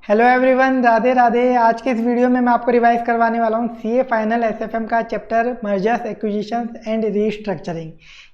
Hello everyone, Radhe Radhe. आज के इस वीडियो में मैं आपको रिवाइज करवाने वाला हूँ सीए फाइनल एसएफएम का chapter mergers acquisitions and restructuring.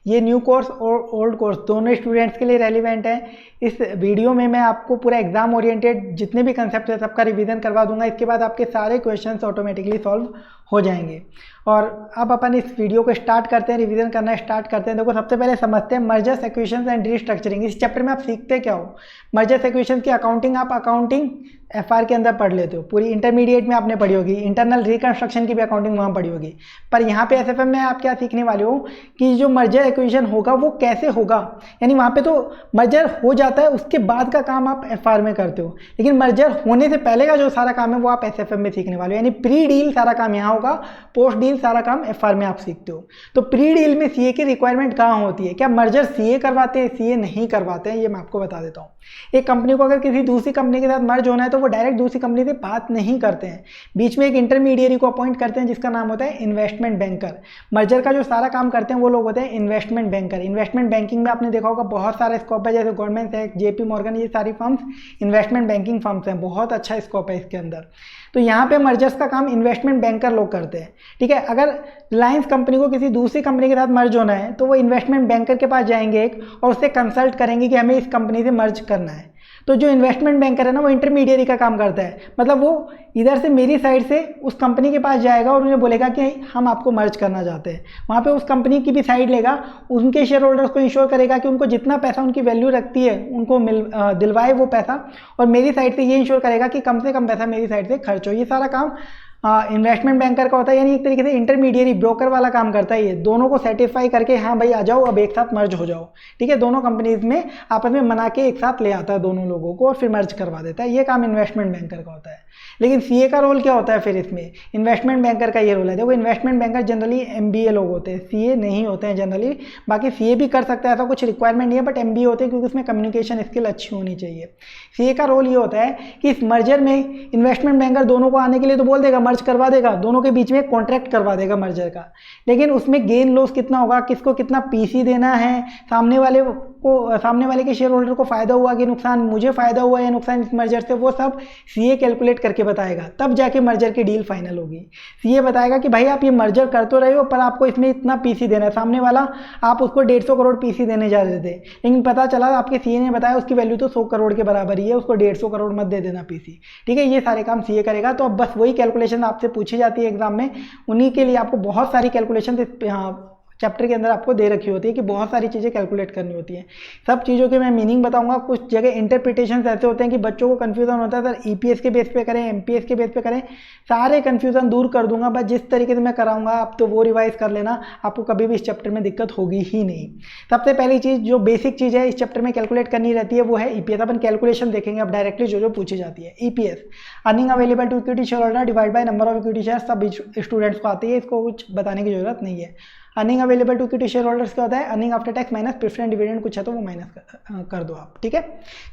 ये न्यू कोर्स और ओल्ड कोर्स दोनों स्टूडेंट्स के लिए रेलिवेंट है। इस वीडियो में मैं आपको पूरा एग्जाम ओरिएंटेड जितने भी कंसेप्ट है सबका रिवीजन करवा दूंगा। इसके बाद आपके सारे क्वेश्चंस ऑटोमेटिकली सॉल्व हो जाएंगे। और अब अपन इस वीडियो को स्टार्ट करते हैं, रिवीजन करना स्टार्ट करते हैं। देखो, सबसे पहले समझते हैं मर्जर्स एक्विजिशंस एंड रीस्ट्रक्चरिंग। इस चैप्टर में आप सीखते क्या हो? मर्जर्स एक्विजिशंस की अकाउंटिंग आप अकाउंटिंग एफआर के अंदर पढ़ लेते हो, पूरी इंटरमीडिएट में आपने पढ़ी होगी। इंटरनल रिकंस्ट्रक्शन की भी अकाउंटिंग वहाँ पढ़ी होगी। पर यहाँ पे एसएफएम में आप क्या सीखने वाले हो कि जो मर्जर एक्विजिशन होगा वो कैसे होगा। यानी वहाँ पे तो मर्जर हो जाता है, उसके बाद का काम आप एफआर में करते हो, लेकिन मर्जर होने से पहले का जो सारा काम है वो आप एसएफएम में सीखने वाले हो। यानी प्री डील सारा काम यहाँ होगा, पोस्ट डील सारा काम एफआर में आप सीखते हो। तो प्री डील में सीए की रिक्वायरमेंट कहाँ होती है? क्या मर्जर सीए करवाते हैं? सीए नहीं करवाते हैं, ये मैं आपको बता देता हूँ। एक कंपनी को अगर किसी दूसरी कंपनी के साथ मर्ज होना है तो वो डायरेक्ट दूसरी कंपनी से बात नहीं करते हैं, बीच में एक इंटरमीडिएरी को अपॉइंट करते हैं जिसका नाम होता है इन्वेस्टमेंट बैंकर। मर्जर का जो सारा काम करते हैं वो लोग होते हैं इन्वेस्टमेंट बैंकर। इन्वेस्टमेंट बैंकिंग में आपने देखा होगा बहुत सारा स्कोप है, जैसे गोल्डमैन सैक्स, जेपी मॉर्गन, ये सारी फर्म्स इन्वेस्टमेंट बैंकिंग फर्म्स हैं। बहुत अच्छा स्कोप है इसके अंदर। तो यहाँ पे मर्जर्स का काम इन्वेस्टमेंट बैंकर लोग करते हैं। ठीक है, अगर रिलायंस कंपनी को किसी दूसरी कंपनी के साथ मर्ज होना है तो वो इन्वेस्टमेंट बैंकर के पास जाएंगे एक, और उससे कंसल्ट करेंगे कि हमें इस कंपनी से मर्ज करना है। तो जो इन्वेस्टमेंट बैंकर है ना, वो इंटरमीडिएरी का काम करता है। मतलब वो इधर से मेरी साइड से उस कंपनी के पास जाएगा और उन्हें बोलेगा कि हम आपको मर्ज करना चाहते हैं। वहाँ पे उस कंपनी की भी साइड लेगा, उनके शेयर होल्डर्स को इंश्योर करेगा कि उनको जितना पैसा उनकी वैल्यू रखती है उनको दिलवाए वो पैसा, और मेरी साइड से ये इंश्योर करेगा कि कम से कम पैसा मेरी साइड से खर्च हो। ये सारा काम इन्वेस्टमेंट बैंकर का होता है। यानी एक तरीके से इंटरमीडिएरी ब्रोकर वाला काम करता है। ये दोनों को सेटिस्फाई करके हाँ भाई आ जाओ, अब एक साथ मर्ज हो जाओ। ठीक है, दोनों कंपनीज में आपस में मना के एक साथ ले आता है दोनों लोगों को और फिर मर्ज करवा देता है। ये काम इन्वेस्टमेंट बैंकर का होता है। लेकिन सीए का रोल क्या होता है फिर इसमें? इन्वेस्टमेंट बैंकर का ये रोल है। देखो, इन्वेस्टमेंट बैंकर जनरली एमबीए लोग होते हैं, सीए नहीं होते हैं जनरली। बाकी सीए भी कर सकता है, ऐसा कुछ रिक्वायरमेंट नहीं है, बट एमबीए होते हैं क्योंकि उसमें कम्युनिकेशन स्किल अच्छी होनी चाहिए। सीए का रोल ये होता है कि इस मर्जर में इन्वेस्टमेंट बैंकर दोनों को आने के लिए तो बोल देगा, मर्ज करवा देगा, दोनों के बीच में कॉन्ट्रैक्ट करवा देगा मर्जर का। लेकिन उसमें गेन लॉस कितना होगा, किसको कितना पीसी देना है, सामने वाले के शेयर होल्डर को फायदा हुआ कि नुकसान, मुझे फायदा हुआ या नुकसान इस मर्जर से, वो सब सीए कैलकुलेट करके बताएगा। तब जाके मर्जर की डील फाइनल होगी। सीए बताएगा कि भाई आप ये मर्जर कर तो रहे हो पर आपको इसमें इतना पीसी देना है। सामने वाला आप उसको 150 करोड़ पीसी देने जा रहे थे, लेकिन पता चला आपके सीए ने बताया उसकी वैल्यू तो 100 करोड़ के बराबर ही है, उसको 150 करोड़ मत दे देना पीसी। ठीक है, ये सारे काम सीए करेगा। तो अब बस वही कैलकुलेशन आपसे पूछी जाती है एग्जाम में, उन्हीं के लिए आपको बहुत सारी कैलकुलेशन चैप्टर के अंदर आपको दे रखी होती है कि बहुत सारी चीज़ें कैलकुलेट करनी होती हैं। सब चीज़ों के मैं मीनिंग बताऊंगा। कुछ जगह इंटरप्रिटेशन ऐसे होते हैं कि बच्चों को कंफ्यूजन होता है, सर ईपीएस के बेस पे करें, एमपीएस के बेस पे करें। सारे कंफ्यूजन दूर कर दूंगा, बस जिस तरीके से मैं कराऊंगा आप तो वो रिवाइज कर लेना, आपको कभी भी इस चैप्टर में दिक्कत होगी ही नहीं। सबसे पहली चीज़ जो बेसिक चीज़ है इस चैप्टर में कैलकुलेट करनी रहती है वो है ईपीएस। अपन कैलकुलेशन देखेंगे अब डायरेक्टली जो पूछी जाती है। EPS, earning available to equity share holder divide by number of equity share. सब स्टूडेंट्स को आती है, इसको कुछ बताने की जरूरत नहीं है। Earning available to equity share holders क्या होता है? Earning after tax minus preference dividend कुछ है तो वो माइनस कर दो आप। ठीक है,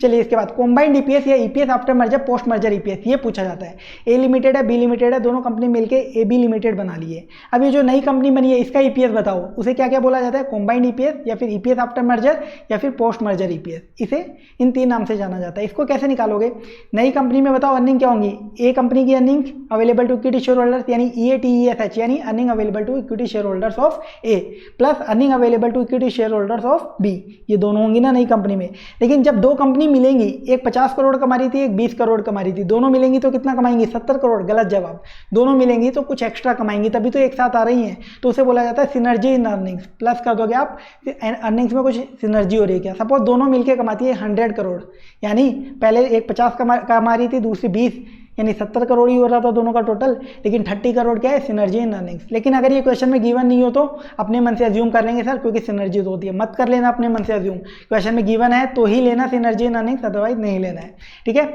चलिए इसके बाद कॉम्बाइंड ईपीएस या EPS after merger, post merger EPS, ये पूछा जाता है। ए लिमिटेड है, बी लिमिटेड है, दोनों कंपनी मिलकर ए बी लिमिटेड बना लिए। अब ये जो नई कंपनी बनी है इसका ईपीएस बताओ, उसे क्या क्या बोला जाता है? कॉम्बाइंड ईपीएस या फिर ईपीएस आफ्टर मर्जर या फिर पोस्ट मर्जर ईपीएस। इसे इन 3 नाम से जाना जाता है। इसको कैसे निकालोगे? नई कंपनी में बताओ अर्निंग क्या होंगी? ए कंपनी की earning available to equity share holders यानी EATESH यानी earning available to equity share holders of A plus earning available to equity share holders of B. ये दोनों होंगी ना नई कंपनी में। लेकिन जब दो कंपनी मिलेंगी, एक 50 करोड़ कमा रही थी, एक 20 करोड़ कमा रही थी, दोनों मिलेंगी तो कितना कमाएंगी? 70 करोड़। गलत जवाब। दोनों मिलेंगी तो कुछ एक्स्ट्रा कमाएंगी, तभी तो एक साथ आ रही हैं, तो उसे बोला जाता है सिनर्जी इन अर्निंग्स। प्लस कर दोगे आप, अर्निंग्स में कुछ सिनर्जी हो रही है क्या? सपोज दोनों मिलकर कमाती है 100 करोड़, यानी पहले एक 50 कमा रही थी, दूसरी 20, यानी 70 करोड़ ही हो रहा था दोनों का टोटल। लेकिन 30 करोड़ क्या है? Synergy in earnings. लेकिन अगर ये क्वेश्चन में गिवन नहीं हो तो अपने मन से अज्यूम कर लेंगे सर, क्योंकि सिनर्जी होती है। मत कर लेना अपने मन से अज्यूम, क्वेश्चन में गिवन है तो ही लेना सिनर्जी इन अर्निंग्स, अदरवाइज नहीं लेना है। ठीक है,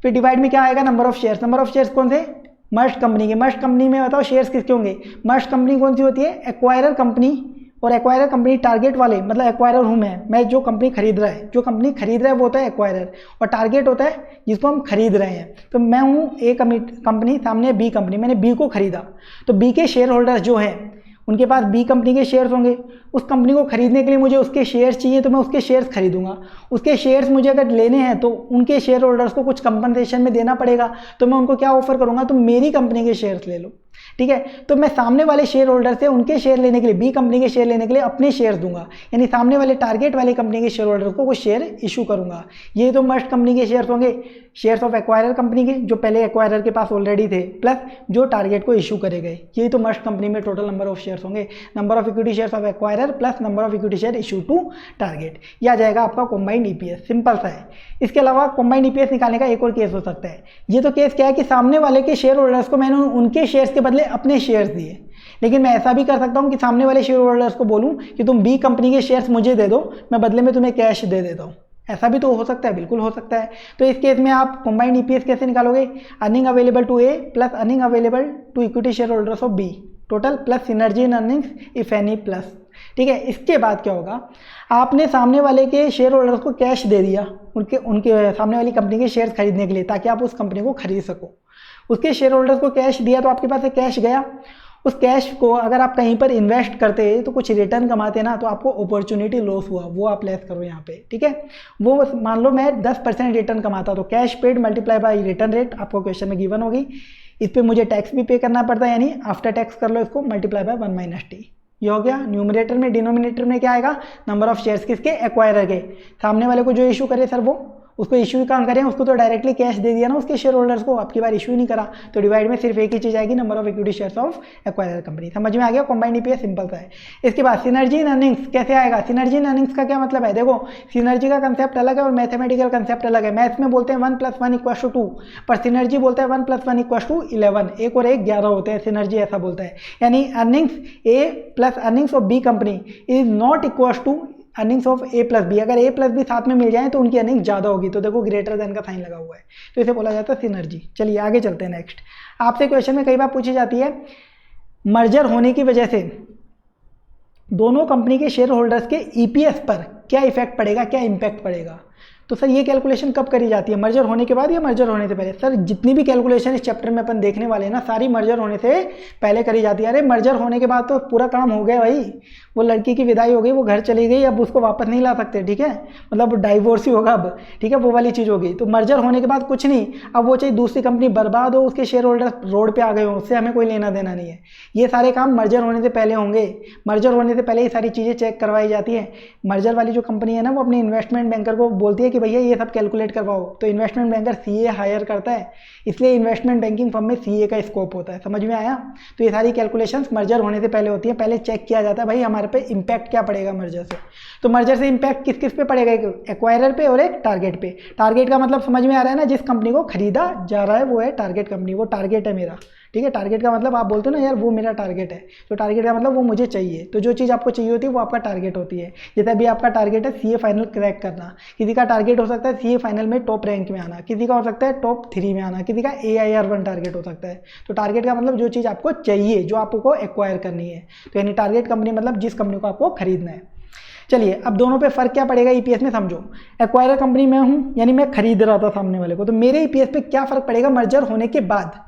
फिर डिवाइड में क्या आएगा? Number of shares. Number of shares कौन से? मर्ज्ड कंपनी के। मर्ज्ड कंपनी में बताओ शेयर्स किसके होंगे? मर्ज्ड कंपनी कौन सी होती है? Acquirer company. और एक्वायरर कंपनी टारगेट वाले, मतलब एक्वायरर हूँ मैं जो कंपनी खरीद रहा है, जो कंपनी खरीद रहा है वो होता है एक्वायरर, और टारगेट होता है जिसको हम खरीद रहे हैं। तो मैं हूँ ए कंपनी, सामने बी कंपनी, मैंने बी को खरीदा, तो बी के शेयर होल्डर्स जो है उनके पास बी कंपनी के शेयर्स होंगे, उस कंपनी को खरीदने के लिए मुझे उसके शेयर्स चाहिए तो मैं उसके शेयर्स खरीदूंगा। उसके शेयर्स मुझे अगर लेने हैं तो उनके शेयर होल्डर्स को कुछ कंपनसेशन में देना पड़ेगा, तो मैं उनको क्या ऑफर करूंगा, तुम मेरी कंपनी के शेयर्स ले लो, ठीक है। तो मैं सामने वाले शेयर होल्डर से उनके शेयर लेने के लिए, बी कंपनी के शेयर लेने के लिए अपने शेयर्स दूंगा, यानी सामने वाले टारगेट वाली कंपनी के शेयर होल्डर को कुछ शेयर इशू करूंगा। ये तो मर्ज कंपनी के शेयर्स होंगे, शेयर्स ऑफ एक्वायरर कंपनी के जो पहले एक्वायरर के पास ऑलरेडी थे, प्लस जो टारगेट को इशू करे गए। ये तो मर्ज कंपनी में टोटल नंबर ऑफ शेयर्स होंगे, number of equity shares of acquirer plus number of equity share issue to target. यह आ जाएगा आपका कॉम्बाइंड ईपीएस, सिंपल सा है। इसके अलावा कॉम्बाइंड ईपीएस निकालने का एक और केस हो सकता है। ये तो केस क्या है कि सामने वाले के शेयर होल्डर्स को मैंने उनके शेयर्स के बदले अपने शेयर्स दिए, लेकिन मैं ऐसा भी कर सकता हूं कि सामने वाले शेयर होल्डर्स को बोलूं कि तुम बी कंपनी के शेयर्स मुझे दे दो, मैं बदले में तुम्हें कैश दे देता हूं। ऐसा भी तो हो सकता है, बिल्कुल हो सकता है। तो इस केस में आप कॉम्बाइंड ईपीएस कैसे निकालोगे, earning available to A plus earning available to equity share holders of B total plus synergy in earnings if any plus, ठीक है। इसके बाद क्या होगा, आपने सामने वाले के शेयर होल्डर्स को कैश दे दिया उनके सामने वाली कंपनी के शेयर्स खरीदने के लिए, ताकि आप उस कंपनी को खरीद सको। उसके शेयर होल्डर्स को कैश दिया तो आपके पास से कैश गया। उस कैश को अगर आप कहीं पर इन्वेस्ट करते तो कुछ रिटर्न कमाते ना, तो आपको अपॉर्चुनिटी लॉस हुआ, वो आप लेस करो यहाँ पे, ठीक है। वो मान लो मैं 10% रिटर्न कमाता तो cash paid multiply by written rate आपको क्वेश्चन में गिवन होगी। इस पर मुझे टैक्स भी पे करना पड़ता है, यानी आफ्टर टैक्स कर लो इसको, मल्टीप्लाई बाय 1 - t। ये हो गया न्यूमरेटर में। डिनोमिनेटर में क्या आएगा, नंबर ऑफ शेयर्स किसके, एक्वायरर के। सामने वाले को जो इशू करे सर वो उसको इशू काम करें, उसको तो डायरेक्टली कैश दे दिया ना उसके शेयर होल्डर्स को, आपकी बार इशू ही नहीं करा, तो डिवाइड में सिर्फ एक ही चीज आएगी, number of equity shares of acquirer company. समझ में आ गया, कॉम्बाइंड ईपीएस सिंपल सा है। इसके बाद सिनर्जी इन अर्निंग्स कैसे आएगा, सिनर्जी इन अर्निंग्स का क्या मतलब है, देखो सिनर्जी का कंसेप्ट अलग है और मैथमेटिकल कंसेप्ट अलग है। मैथ्स में बोलते हैं 1 + 1 = 2, पर सिनर्जी बोलता है 1 + 1 = 11, एक और एक 11 होते हैं, सिनर्जी ऐसा बोलता है। यानी earnings A plus earnings of B company is not equal to earnings of A plus B. अगर ए प्लस बी साथ में मिल जाए तो उनकी अर्निंग ज़्यादा होगी, तो देखो ग्रेटर देन का साइन लगा हुआ है, तो इसे बोला जाता है सिनर्जी। चलिए आगे चलते हैं। नेक्स्ट आपसे क्वेश्चन में कई बार पूछी जाती है, मर्जर होने की वजह से दोनों कंपनी के शेयर होल्डर्स के ईपीएस पर क्या इफेक्ट पड़ेगा, क्या इंपैक्ट पड़ेगा। तो सर ये कैलकुलेशन कब करी जाती है, मर्जर होने के बाद या मर्जर होने से पहले। सर जितनी भी कैलकुलेशन इस चैप्टर में अपन देखने वाले हैं ना, सारी मर्जर होने से पहले करी जाती है। अरे मर्जर होने के बाद तो पूरा काम हो गया भाई, वो लड़की की विदाई हो गई, वो घर चली गई, अब उसको वापस नहीं ला सकते, ठीक है, मतलब डाइवोर्स ही होगा अब, ठीक है, वो वाली चीज़ होगी। तो मर्जर होने के बाद कुछ नहीं, अब वो चाहे दूसरी कंपनी बर्बाद हो, उसके शेयर होल्डर रोड पे आ गए हो, उससे हमें कोई लेना देना नहीं है। ये सारे काम मर्जर होने से पहले होंगे। मर्जर होने से पहले ये सारी चीज़ें चेक करवाई जाती है। मर्जर वाली जो कंपनी है ना, वो अपने इन्वेस्टमेंट बैंकर को बोलती है कि भैया ये सब कैलकुलेट करवाओ, तो इन्वेस्टमेंट बैंकर सीए हायर करता है, इसलिए इन्वेस्टमेंट बैंकिंग फर्म में सीए का स्कोप होता है। समझ में आया। तो ये सारी कैलकुलेशंस मर्जर होने से पहले होती है, पहले चेक किया जाता है भाई हमारे पे इंपैक्ट क्या पड़ेगा मर्जर से। तो मर्जर से इंपैक्ट किस किस पे पड़ेगा, एक एक्वायरर पे और एक टारगेट पे। टारगेट का मतलब समझ में आ रहा है ना, जिस कंपनी को खरीदा जा रहा है वो है टारगेट कंपनी, वो टारगेट है मेरा, ठीक है। टारगेट का मतलब आप बोलते हो ना यार वो मेरा टारगेट है, तो टारगेट का मतलब वो मुझे चाहिए। तो जो चीज़ आपको चाहिए होती है वो आपका टारगेट होती है। जैसे अभी आपका टारगेट है सीए फाइनल क्रैक करना, किसी का टारगेट हो सकता है सीए फाइनल में टॉप रैंक में आना, किसी का हो सकता है टॉप 3 में आना, किसी का AIR1 टारगेट हो सकता है। तो टारगेट का मतलब जो चीज़ आपको चाहिए, जो आपको एक्वायर करनी है। तो यानी टारगेट कंपनी मतलब जिस कंपनी को आपको खरीदना है। चलिए अब दोनों पे फर्क क्या पड़ेगा ईपीएस में समझो। एक्वायरर कंपनी में हूँ, यानी मैं खरीद रहा था सामने वाले को, तो मेरे ईपीएस पे क्या फर्क पड़ेगा मर्जर होने के बाद।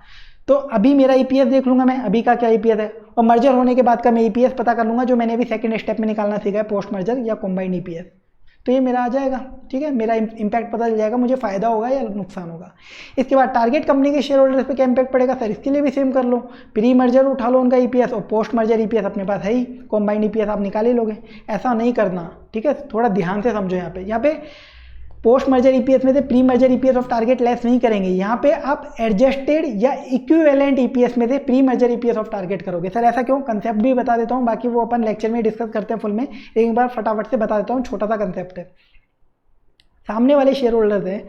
तो अभी मेरा ईपीएस देख लूंगा मैं, अभी का क्या ईपीएस है, और मर्जर होने के बाद का मैं ईपीएस पता कर लूंगा, जो मैंने अभी सेकंड स्टेप में निकालना सीखा है, पोस्ट मर्जर या कॉम्बाइंड ईपीएस। तो ये मेरा आ जाएगा, ठीक है, मेरा इंपैक्ट पता चल जाएगा, मुझे फायदा होगा या नुकसान होगा। इसके बाद टारगेट कंपनी के शेयर होल्डर्स पे क्या इंपैक्ट पड़ेगा सर, इसके लिए भी सेम कर लो, प्री मर्जर उठा लो उनका ईपीएस, और पोस्ट मर्जर ईपीएस अपने पास है ही, कॉम्बाइंड ईपीएस आप निकाल ही लोगे। ऐसा नहीं करना, ठीक है, थोड़ा ध्यान से समझो। यहाँ पे पोस्ट मर्जर ईपीएस में से pre merger EPS of target less नहीं करेंगे, यहाँ पे आप एडजस्टेड या इक्विवेलेंट ईपीएस में से pre merger EPS of target करोगे। सर ऐसा क्यों, कंसेप्ट भी बता देता हूँ, बाकी वो अपन लेक्चर में डिस्कस करते हैं फुल में, एक बार फटाफट से बता देता हूँ, छोटा सा कंसेप्ट है। सामने वाले शेयर होल्डर्स हैं,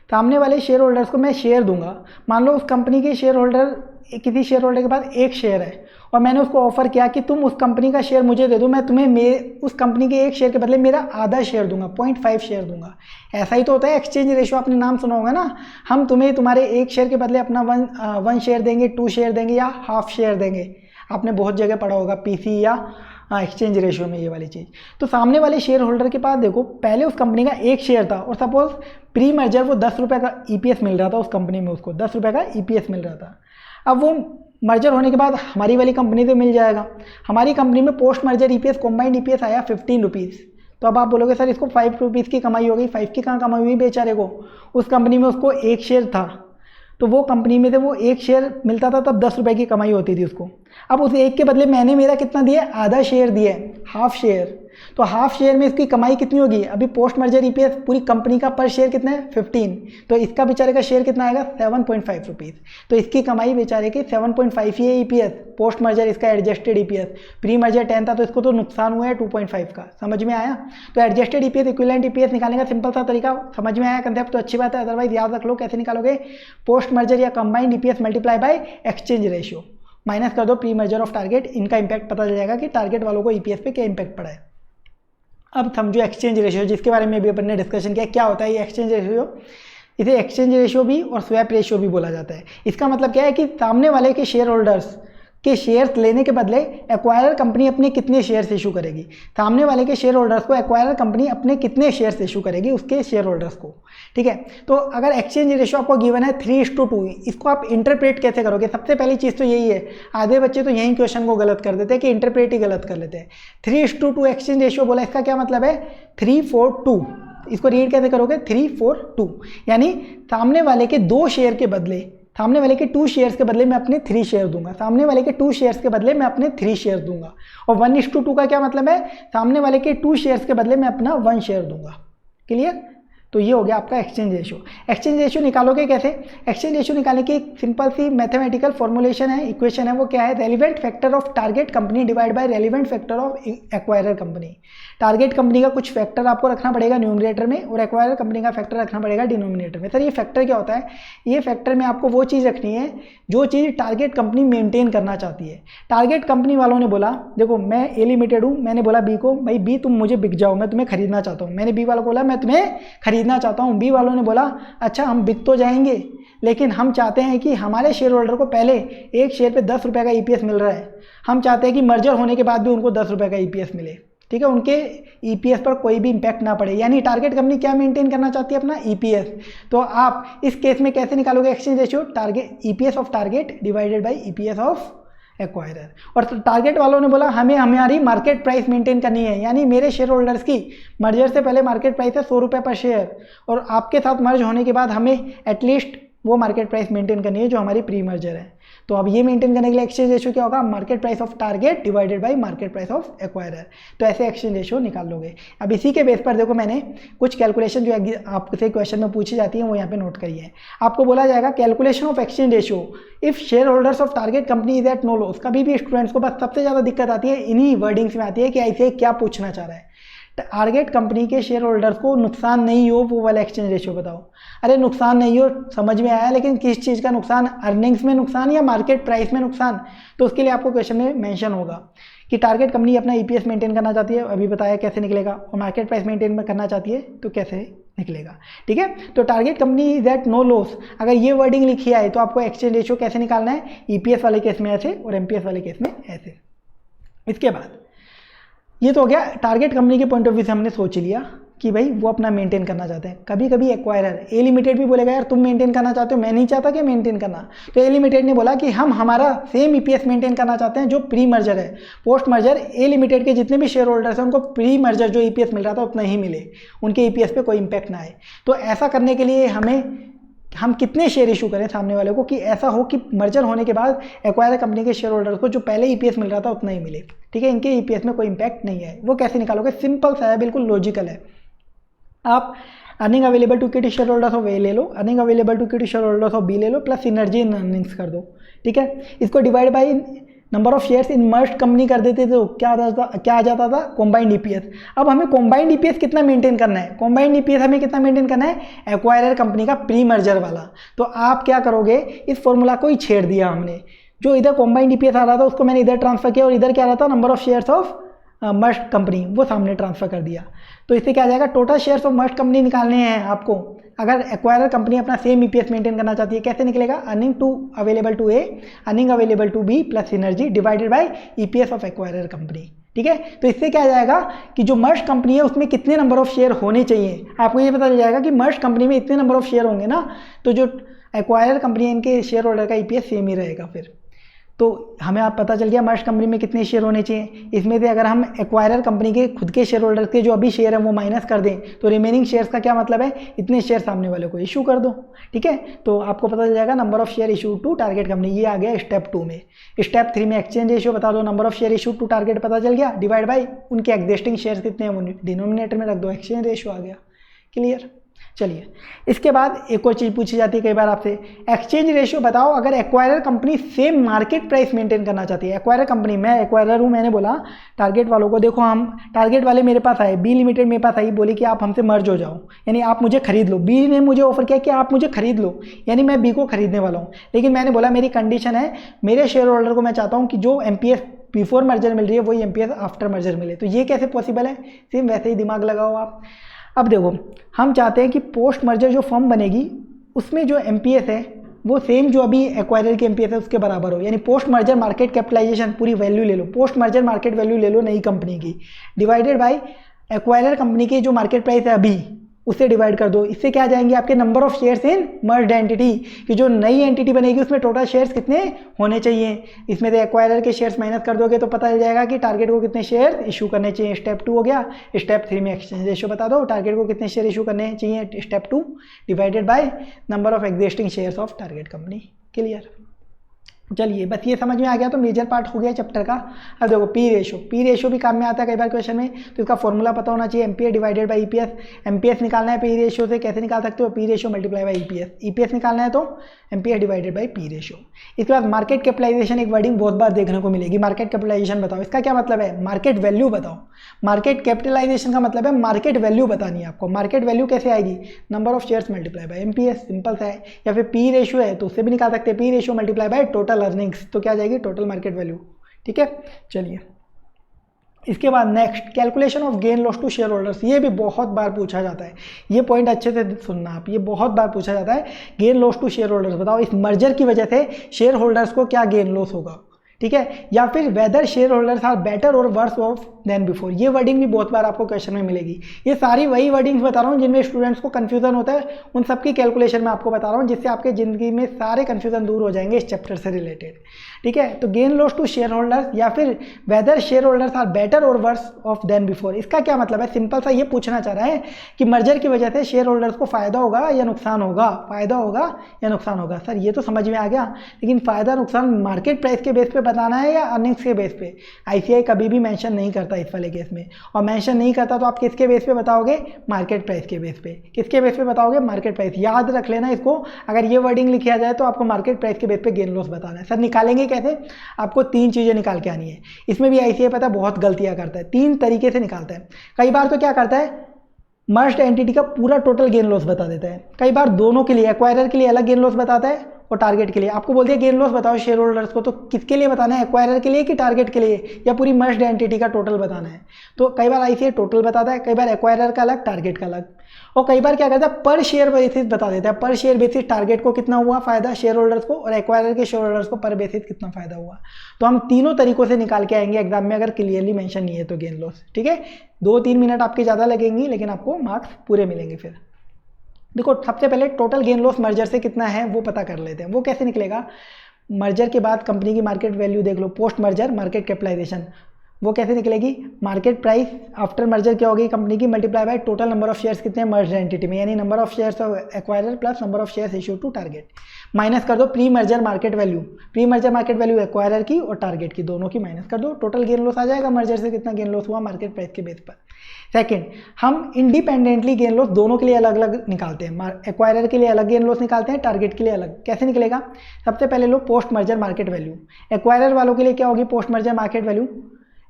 सामने वाले शेयर होल्डर्स को मैं शेयर दूंगा। मान लो उस कंपनी के शेयर होल्डर, किसी शेयर होल्डर के पास एक शेयर है और मैंने उसको ऑफर किया कि तुम उस कंपनी का शेयर मुझे दे दो, मैं तुम्हें उस कंपनी के एक शेयर के बदले मेरा आधा शेयर दूंगा, 0.5 शेयर दूंगा। ऐसा ही तो होता है एक्सचेंज रेशियो, आपने नाम सुना होगा ना, हम तुम्हें तुम्हारे एक शेयर के बदले अपना 1 शेयर देंगे, 2 शेयर देंगे या हाफ शेयर देंगे। आपने बहुत जगह पढ़ा होगा, पीसी या हाँ, एक्सचेंज रेशियो में ये वाली चीज़। तो सामने वाले शेयर होल्डर के पास देखो पहले उस कंपनी का एक शेयर था और सपोज प्री मर्जर वो 10 रुपये का ईपीएस मिल रहा था, उस कंपनी में उसको 10 रुपये का ईपीएस मिल रहा था। अब वो मर्जर होने के बाद हमारी वाली कंपनी से मिल जाएगा। हमारी कंपनी में post merger EPS combined EPS आया 15 रुपीज़। तो अब आप बोलोगे सर इसको 5 रुपीज़ की कमाई हो गई। 5 की कहाँ कमाई हुई बेचारे को? उस कंपनी में उसको एक शेयर था, तो वो कंपनी में से वो एक शेयर मिलता था तब 10 रुपये की कमाई होती थी उसको। अब उस एक के बदले मैंने मेरा कितना दिया? आधा शेयर दिया है, हाफ शेयर। तो हाफ शेयर में इसकी कमाई कितनी होगी? अभी पोस्ट मर्जर ईपीएस पूरी कंपनी का पर शेयर कितना है? 15। तो इसका बेचारे का शेयर कितना आएगा? 7.5 रुपीज़। तो इसकी कमाई बेचारे की 7.5 ही है ईपीएस। पोस्ट मर्जर इसका एडजस्टेड ईपीएस, प्री मर्जर 10 था तो इसको तो नुकसान हुआ है 2.5 का। समझ में आया? तो एडजस्टेड ईपीएस इक्विवेलेंट ईपीएस निकालने का सिंपल सा तरीका समझ में आया कंसेप्ट? तो अच्छी बात है, अदरवाइज याद रख लो कैसे निकालोगे। पोस्ट मर्जर या combined EPS multiply by exchange ratio, minus कर दो प्री मर्जर ऑफ टारगेट। इनका इंपैक्ट पता चल जाएगा कि टारगेट वालों को ईपीएस पे क्या इंपैक्ट पड़ा है। अब समझो एक्सचेंज रेशियो, जिसके बारे में भी अपन ने डिस्कशन किया। क्या होता है ये एक्सचेंज रेशियो? इसे एक्सचेंज रेशियो भी और स्वैप रेशियो भी बोला जाता है। इसका मतलब क्या है कि सामने वाले के शेयर होल्डर्स के शेयर्स लेने के बदले एक्वायरर कंपनी अपने कितने शेयर्स इशू करेगी। सामने वाले के शेयर होल्डर्स को एक्वायरर कंपनी अपने कितने शेयर्स इशू करेगी उसके शेयर होल्डर्स को, ठीक है। तो अगर एक्सचेंज रेशियो आपको गिवन है 3:2, इसको आप इंटरप्रेट कैसे करोगे? सबसे पहली चीज़ तो यही है, आधे बच्चे तो यही क्वेश्चन को गलत कर देते हैं कि इंटरप्रेट ही गलत कर लेते हैं। 3:2 एक्सचेंज रेशियो बोला, इसका क्या मतलब है? 3:4:2। इसको रीड कैसे करोगे? 3:4:2, यानी सामने वाले के 2 शेयर के बदले, सामने वाले के 2 शेयर्स के बदले मैं अपने 3 शेयर दूंगा। सामने वाले के 2 शेयर्स के बदले मैं अपने 3 शेयर दूंगा। और 1:2 का क्या मतलब है? सामने वाले के 2 शेयर्स के बदले मैं अपना 1 शेयर दूंगा। क्लियर? तो ये हो गया आपका एक्सचेंज रेशियो। एक्सचेंज रेशियो निकालोगे कैसे? एक्सचेंज रेशियो निकालने की एक सिंपल सी मैथमेटिकल फॉर्मुलेशन है, इक्वेशन है। वो क्या है? Relevant factor of target company divide by relevant factor of acquirer company. Target company का कुछ फैक्टर आपको रखना पड़ेगा न्यूमरेटर में और एक्वायरर कंपनी का फैक्टर रखना पड़ेगा डिनोमिनेटर में। सर ये फैक्टर क्या होता है? ये फैक्टर में आपको वो चीज़ रखनी है जो चीज़ टारगेट कंपनी मेंटेन करना चाहती है। टारगेट कंपनी वालों ने बोला देखो मैं ए लिमिटेड हूँ, मैंने बोला बी को भाई बी तुम मुझे बिक जाओ, मैं तुम्हें खरीदना चाहता हूँ। मैंने बी वालों को बोला मैं तुम्हें खरीदना चाहता हूँ। बी वालों ने बोला अच्छा हम बिक तो जाएंगे लेकिन हम चाहते हैं कि हमारे शेयर होल्डर को पहले एक शेयर पे 10 रुपये का ईपीएस मिल रहा है, हम चाहते हैं कि मर्जर होने के बाद भी उनको 10 रुपये का ईपीएस मिले, ठीक है, उनके ईपीएस पर कोई भी इंपैक्ट ना पड़े। यानी टारगेट कंपनी क्या मेंटेन करना चाहती है? अपना ईपीएस। तो आप इस केस में कैसे निकालोगे exchange ratio? Target EPS of target divided by EPS of acquirer. और टारगेट वालों ने बोला हमें हमारी मार्केट प्राइस मेंटेन करनी है, यानी मेरे शेयर होल्डर्स की मर्जर से पहले मार्केट प्राइस है 100 रुपये पर शेयर और आपके साथ मर्ज होने के बाद हमें एटलीस्ट वो मार्केट प्राइस मेंटेन करनी है जो हमारी प्री मर्जर है। तो अब ये मेंटेन करने के लिए एक्सचेंज रेशियो क्या होगा? Market price of target divided by market price of acquirer. तो ऐसे एक्सचेंज रेशियो निकाल लोगे। अब इसी के बेस पर देखो मैंने कुछ कैलकुलेशन जो आपसे क्वेश्चन में पूछी जाती है वो यहाँ पे नोट करिए है। आपको बोला जाएगा calculation of exchange ratio if share holders of target company is at no loss. कभी भी स्टूडेंट्स को बस सबसे ज़्यादा दिक्कत आती है इन्हीं वर्डिंग्स में आती है कि ऐसे क्या पूछना चाह रहा है। टारगेट कंपनी के शेयर होल्डर्स को नुकसान नहीं हो वो वाला एक्सचेंज रेशियो बताओ। अरे नुकसान नहीं हो समझ में आया, लेकिन किस चीज़ का नुकसान? अर्निंग्स में नुकसान या मार्केट प्राइस में नुकसान? तो उसके लिए आपको क्वेश्चन में मेंशन होगा कि टारगेट कंपनी अपना ईपीएस मेंटेन करना चाहती है, अभी बताया कैसे निकलेगा, और मार्केट प्राइस मेंटेन करना चाहती है तो कैसे निकलेगा, ठीक है। तो target company is at no loss, अगर ये वर्डिंग लिखी है तो आपको एक्सचेंज रेशियो कैसे निकालना है? ईपीएस वाले केस में ऐसे और एमपीएस वाले केस में ऐसे। इसके बाद ये तो हो गया टारगेट कंपनी के पॉइंट ऑफ व्यू से हमने सोच लिया कि भाई वो अपना मेंटेन करना चाहते हैं। कभी कभी एक्वायरर ए लिमिटेड भी बोलेगा यार तुम मेंटेन करना चाहते हो, मैं नहीं चाहता कि मेंटेन करना। तो ए लिमिटेड ने बोला कि हम हमारा सेम ईपीएस मेंटेन करना चाहते हैं जो प्री मर्जर है। पोस्ट मर्जर ए लिमिटेड के जितने भी शेयर होल्डर्स हैं उनको प्री मर्जर जो ईपीएस मिल रहा था उतना ही मिले, उनके ईपीएस पे कोई इंपैक्ट ना आए। तो ऐसा करने के लिए हम कितने शेयर इशू करें सामने वाले को कि ऐसा हो कि मर्जर होने के बाद एक्वायर कंपनी के शेयर होल्डर्स को जो पहले ईपीएस मिल रहा था उतना ही मिले, ठीक है, इनके ईपीएस में कोई इंपैक्ट नहीं है। वो कैसे निकालोगे? सिंपल सा है, बिल्कुल लॉजिकल है। आप earning available to equity share holders of A ले लो, earning available to equity share holders of B ले लो, प्लस सिनर्जी इन अर्निंग्स कर दो, ठीक है। इसको divide by number of shares in merged company कर देते थे तो क्या आ जाता था? Combined EPS. अब हमें कॉम्बाइंड ईपीएस कितना मेंटेन करना है? कॉम्बाइंड ईपीएस हमें कितना मेंटेन करना है? एक्वायरर कंपनी का प्री मर्जर वाला। तो आप क्या करोगे? इस फॉर्मूला को ही छेड़ दिया हमने, जो इधर कॉम्बाइंड ईपीएस आ रहा था उसको मैंने इधर ट्रांसफर किया और इधर क्या आ रहा था? Number of shares of merged company, वो सामने ट्रांसफर कर दिया। तो इससे क्या आ जाएगा? Total shares of merged company निकालने हैं आपको अगर एक्वायरर कंपनी अपना सेम ईपीएस मेंटेन करना चाहती है। कैसे निकलेगा? Earning to available to A, earning available to B plus synergy divided by EPS of acquirer company, ठीक है। तो इससे क्या आ जाएगा कि जो मर्ज कंपनी है उसमें कितने नंबर ऑफ शेयर होने चाहिए, आपको ये पता चल जाएगा कि मर्ज कंपनी में इतने नंबर ऑफ शेयर होंगे ना, तो जो एक्वायर कंपनी है इनके शेयर होल्डर का ईपीएस सेम ही रहेगा फिर। तो हमें आप पता चल गया मर्ज कंपनी में कितने शेयर होने चाहिए। इसमें से अगर हम एक्वायरर कंपनी के खुद के शेयर होल्डर के जो अभी शेयर है वो माइनस कर दें तो रिमेनिंग शेयर्स का क्या मतलब है, इतने शेयर सामने वाले को इशू कर दो, ठीक है। तो आपको पता चल जाएगा number of share issue to target company, ये आ गया स्टेप 2 में। स्टेप 3 में एक्सचेंज रेशियो बता दो, number of share issue to target पता चल गया, डिवाइड बाई उनके एग्जिस्टिंग शेयर कितने हैं वो डिनोमिनेटर में रख दो, एक्सचेंज रेशियो आ गया। क्लियर। चलिए इसके बाद एक और चीज़ पूछी जाती है कई बार आपसे, एक्सचेंज रेशियो बताओ अगर acquirer company same market price maintain करना चाहती है। एक्वायरर कंपनी, मैं एक्वायरर हूँ, मैंने बोला टारगेट वालों को देखो हम टारगेट वाले मेरे पास आए, बी लिमिटेड मेरे पास आई, बोली कि आप हमसे मर्ज हो जाओ, यानी आप मुझे खरीद लो। बी ने मुझे ऑफर किया कि आप मुझे खरीद लो, यानी मैं बी को खरीदने वाला हूँ। लेकिन मैंने बोला मेरी कंडीशन है, मेरे शेयर होल्डर को मैं चाहता हूँ कि जो एमपीएस बिफोर मर्जर मिल रही है वही एमपीएस आफ्टर मर्जर मिले। तो ये कैसे पॉसिबल है, सेम वैसे ही दिमाग लगाओ आप। अब देखो हम चाहते हैं कि पोस्ट मर्जर जो फर्म बनेगी उसमें जो एमपीएस है वो सेम जो अभी एक्वायरर की एमपीएस है उसके बराबर हो, यानी पोस्ट मर्जर मार्केट कैपिटलाइजेशन पूरी वैल्यू ले लो, पोस्ट मर्जर मार्केट वैल्यू ले लो नई कंपनी की, डिवाइडेड बाय एक्वायरर कंपनी की जो मार्केट प्राइस है अभी उससे डिवाइड कर दो। इससे क्या आ जाएंगे आपके number of shares in merged entity, कि जो नई एंटिटी बनेगी उसमें टोटल शेयर्स कितने होने चाहिए। इसमें से एक्वायरर के शेयर्स माइनस कर दोगे तो पता चल जाएगा कि टारगेट को कितने शेयर इशू करने चाहिए। स्टेप 2 हो गया। स्टेप 3 में एक्सचेंज रेशियो बता दो, टारगेट को कितने शेयर इशू करने चाहिए, step 2 divided by number of existing shares of target company. Clear. चलिए बस ये समझ में आ गया तो मेजर पार्ट हो गया चैप्टर का। अब देखो पी रेशियो भी काम में आता है कई बार क्वेश्चन में, तो इसका फॉर्मूला पता होना चाहिए, MPa divided by EPS. MPS निकालना है पी रेशियो से, कैसे निकाल सकते हो, P ratio multiply by EPS. EPS निकालना है तो MPS divided by P ratio. इसके बाद मार्केट कैपिटलाइजेशन, एक वर्डिंग बहुत बार देखने को मिलेगी, मार्केट कैपिटलाइजेशन बताओ, इसका क्या मतलब है, मार्केट वैल्यू बताओ। मार्केट कैपिटलाइजेशन का मतलब है मार्केट वैल्यू बतानी है आपको। मार्केट वैल्यू कैसे आएगी, number of shares multiply by MPS, simple सा है। या फिर पी रेशियो है तो उससे भी निकाल सकते हैं, P ratio multiply by total earnings, तो क्या जाएगी टोटल मार्केट वैल्यू। ठीक है। चलिए इसके बाद next calculation of gain loss to share holders, ये भी बहुत बार पूछा जाता है, ये पॉइंट अच्छे से सुनना आप, ये बहुत बार पूछा जाता है। Gain loss to share holders बताओ इस मर्जर की वजह से शेयर होल्डर्स को क्या गेन लॉस होगा, ठीक है। या फिर whether share holders are better और वर्स ऑफ देन बिफोर, ये वर्डिंग भी बहुत बार आपको क्वेश्चन में मिलेगी। ये सारी वही वर्डिंग्स बता रहा हूँ जिनमें स्टूडेंट्स को कंफ्यूजन होता है, उन सबकी कैलकुलेशन में आपको बता रहा हूँ जिससे आपके जिंदगी में सारे कंफ्यूजन दूर हो जाएंगे इस चैप्टर से रिलेटेड, ठीक है। तो gain loss to share holders या फिर whether share holders are better और वर्स ऑफ देन बिफोर, इसका क्या मतलब है, सिंपल सा ये पूछना चाह रहा है कि मर्जर की वजह से शेयर होल्डर्स को फायदा होगा या नुकसान होगा, फायदा होगा या नुकसान होगा। सर ये तो समझ में आ गया, लेकिन फायदा नुकसान मार्केट प्राइस के बेस पे बताना है या अर्निंग्स के बेस पे। आईसीआई कभी भी मेंशन नहीं करता इस वाले केस में, और मेंशन नहीं करता तो आप किसके बेस पे बताओगे, मार्केट प्राइस के बेस पे। किसके बेस पे बताओगे, मार्केट प्राइस। याद रख लेना इसको, अगर ये वर्डिंग लिखी आ जाए तो आपको मार्केट प्राइस के बेस पे गेन लॉस बताना है। सर निकालेंगे कैसे, आपको 3 चीजें निकाल के आनी है। इसमें भी आईसीआई पता बहुत गलतियां करता है, 3 तरीके से निकालता है। कई बार तो क्या करता है, मर्ज्ड एंटिटी का पूरा टोटल गेन लॉस बता देता है। कई बार दोनों के लिए, एक्वायरर के लिए अलग गेन लॉस बताता है और टारगेट के लिए। आपको बोल दिया गेन लॉस बताओ शेयर होल्डर्स को, तो किसके लिए बताना है, एक्वायरर के लिए कि टारगेट के लिए, या पूरी मर्ज्ड एंटिटी का टोटल बताना है। तो कई बार आईसीआई टोटल बताता है, कई बार एक्वायरर का अलग टारगेट का अलग, और कई बार क्या करता है पर शेयर बेसिस बता देता है। पर शेयर बेसिस टारगेट को कितना हुआ फायदा शेयर होल्डर्स को, और एक्वायरर के शेयर होल्डर्स को पर बेसिस कितना फायदा हुआ। तो हम तीनों तरीकों से निकाल के आएंगे एग्जाम में, अगर क्लियरली मेंशन नहीं है तो गेन लॉस, ठीक है। 2-3 मिनट आपके ज़्यादा लगेंगी लेकिन आपको मार्क्स पूरे मिलेंगे। फिर देखो सबसे पहले टोटल गेन लॉस मर्जर से कितना है वो पता कर लेते हैं। वो कैसे निकलेगा, मर्जर के बाद कंपनी की मार्केट वैल्यू देख लो, पोस्ट मर्जर मार्केट कैपिटलाइजेशन, वो कैसे निकलेगी, मार्केट प्राइस आफ्टर मर्जर क्या होगी कंपनी की, multiply by total number of shares कितने हैं मर्ज्ड एंटिटी में, यानी number of shares of acquirer plus number of shares issue to target, minus कर दो pre merger market value. Pre merger market value acquirer की और target की, दोनों की माइनस कर दो, टोटल गेन लॉस आ जाएगा मर्जर से कितना गेन लॉस हुआ मार्केट प्राइस के बेस पर। सेकंड, हम इंडिपेंडेंटली गेन लॉस दोनों के लिए अलग अलग निकालते हैं, एक्वायरर के लिए अलग गेन लॉस निकालते हैं, टारगेट के लिए अलग। कैसे निकलेगा, सबसे पहले लो post merger market value. Acquirer वालों के लिए क्या होगी post merger market value,